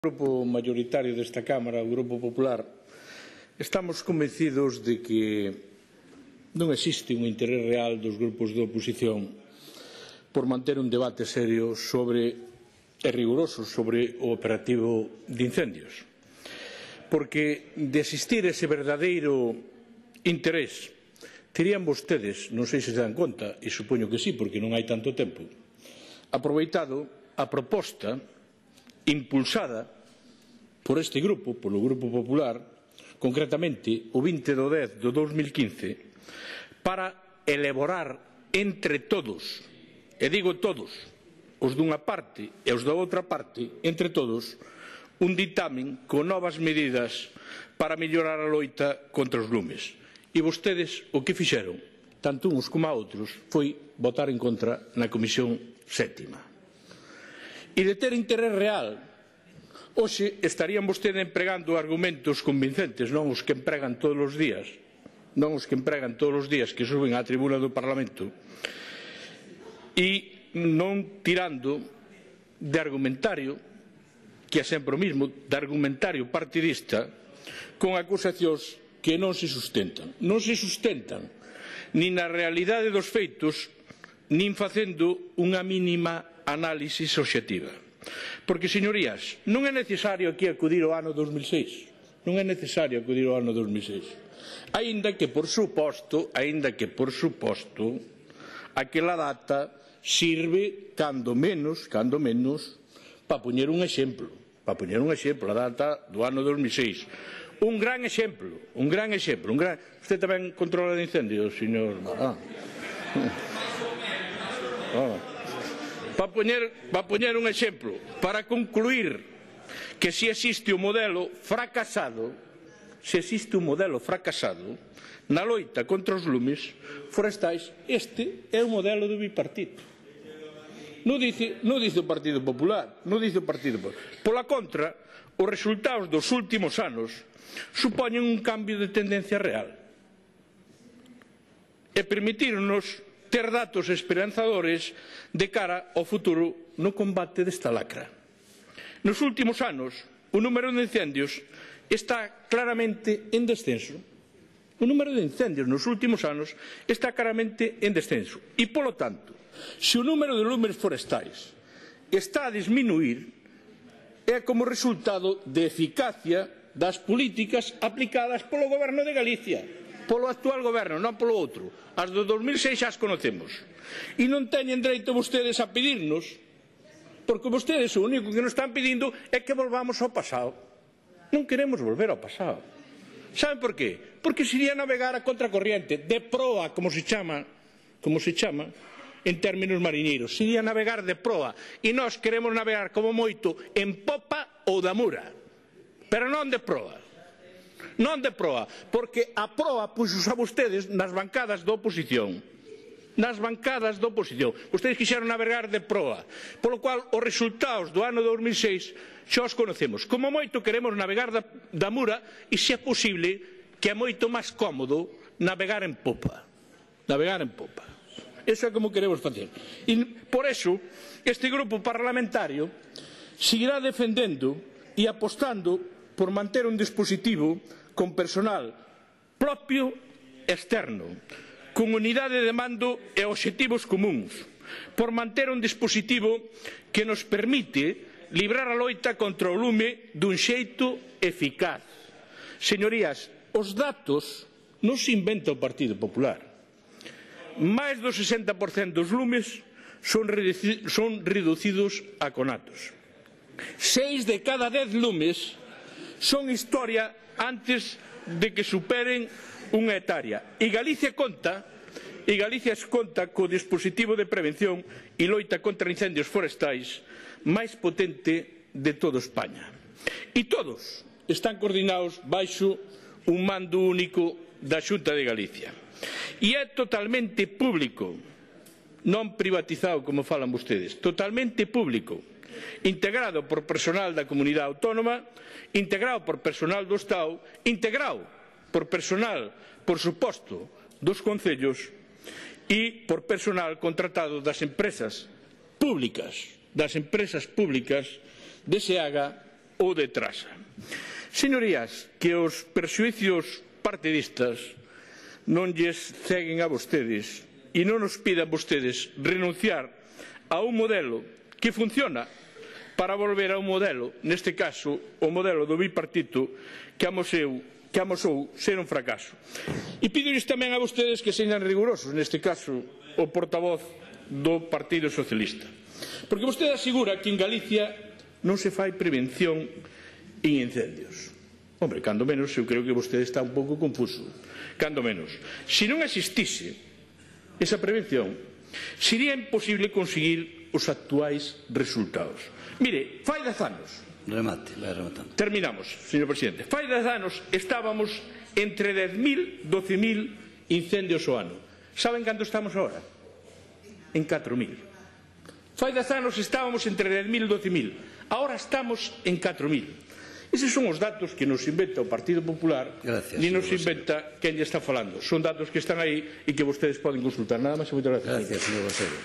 O Grupo mayoritario desta Cámara, o Grupo Popular, estamos convencidos de que non existe un interés real dos grupos de oposición por manter un debate serio e riguroso sobre o operativo de incendios. Porque de existir ese verdadeiro interés, terían vostedes, non sei se se dan conta, e supoño que sí, porque non hai tanto tempo, aproveitado a proposta impulsada por este grupo, polo Grupo Popular, concretamente o 20/10 de 2015, para elaborar entre todos, e digo todos, os dunha parte e os da outra parte, entre todos, un ditamen con novas medidas para mellorar a loita contra os lumes. E vostedes o que fixeron, tanto uns como a outros, foi votar en contra na Comisión Sétima. E de ter interés real, hoxe estarían vostedes empregando argumentos convincentes, non os que empregan todos os días, que suben á tribuna do Parlamento, e non tirando de argumentario, que é sempre o mismo, de argumentario partidista, con acusacións que non se sustentan. Non se sustentan nin na realidade dos feitos, nin facendo unha mínima análisis obxectiva. Porque, señorías, non é necesario aquí acudir ao ano 2006. Non é necesario acudir ao ano 2006. Aínda que, por suposto, aquela data sirve, cando menos, para poñer un exemplo. A data do ano 2006. Un gran exemplo. Usted tamén controla de incendios, señor? Para poñer un exemplo, para concluir que se existe un modelo fracasado, na loita contra os lumes forestais, este é o modelo do bipartito. Non dice o Partido Popular. Pola contra, os resultados dos últimos anos supoñen un cambio de tendencia real e permitíronnos ter datos esperanzadores de cara ao futuro no combate desta lacra. Nos últimos anos, o número de incendios está claramente en descenso. E, polo tanto, se o número de lumes forestais está a disminuir, é como resultado de eficacia das políticas aplicadas polo Goberno de Galicia, polo actual goberno, non polo outro. As do 2006 xa as conocemos. E non teñen dereito vostedes a pedirnos, porque vostedes o único que nos están pedindo é que volvamos ao pasado. Non queremos volver ao pasado. Saben por qué? Porque sería navegar a contracorriente, de proa, como se chama en términos mariñeiros. Sería navegar de proa. E nós queremos navegar como moito en popa ou da mura. Pero non de proa. Porque a proa puxos a vostedes nas bancadas da oposición. Vostedes quixeron navegar de proa, polo cual os resultados do ano 2006 xa os conocemos. Como moito queremos navegar da mura e, se é posible, que é moito máis cómodo navegar en popa. Eso é como queremos facer. E por eso este grupo parlamentario seguirá defendendo e apostando por manter un dispositivo con personal propio externo, con unidade de mando e obxectivos comuns, por manter un dispositivo que nos permite librar a loita contra o lume dun xeito eficaz. Señorías, os datos non se inventa o Partido Popular. Máis do 60% dos lumes son reducidos a conatos. 6 de cada 10 lumes son historia antes de que superen unha hectárea. E Galicia conta co dispositivo de prevención e loita contra incendios forestais máis potente de toda España. E todos están coordinados baixo un mando único da Xunta de Galicia. E é totalmente público, non privatizado como falan vostedes, totalmente público, integrado por personal da comunidade autónoma, integrado por personal do Estado, integrado por personal, por suposto, dos concellos e por personal contratado das empresas públicas, de SEAGA ou de Trasa. Señorías, que os prexuicios partidistas non lles ceguen a vostedes e non nos pidan vostedes renunciar a un modelo que funciona para volver a un modelo, neste caso, o modelo do bipartito que amosou ser un fracaso. E pídolles tamén a vostedes que sean rigurosos, neste caso, o portavoz do Partido Socialista. Porque vostede asegura que en Galicia non se fai prevención en incendios. Hombre, cando menos, eu creo que vostede está un pouco confuso. Cando menos. Se non existise esa prevención, sería imposible conseguir os actuais resultados. Mire, fai 10 anos. Remate, vai rematando. Terminamos, señor presidente. Fai 10 anos estábamos entre 10.000 e 12.000 incendios ao ano. Saben canto estamos agora? En 4.000. Fai 10 anos estábamos entre 10.000 e 12.000. Agora estamos en 4.000. Eses son os datos que nos inventa o Partido Popular, ni nos inventa quen lle está falando. Son datos que están aí e que vostedes poden consultar. Nada máis e moitas gracias. Gracias, señor Vocero.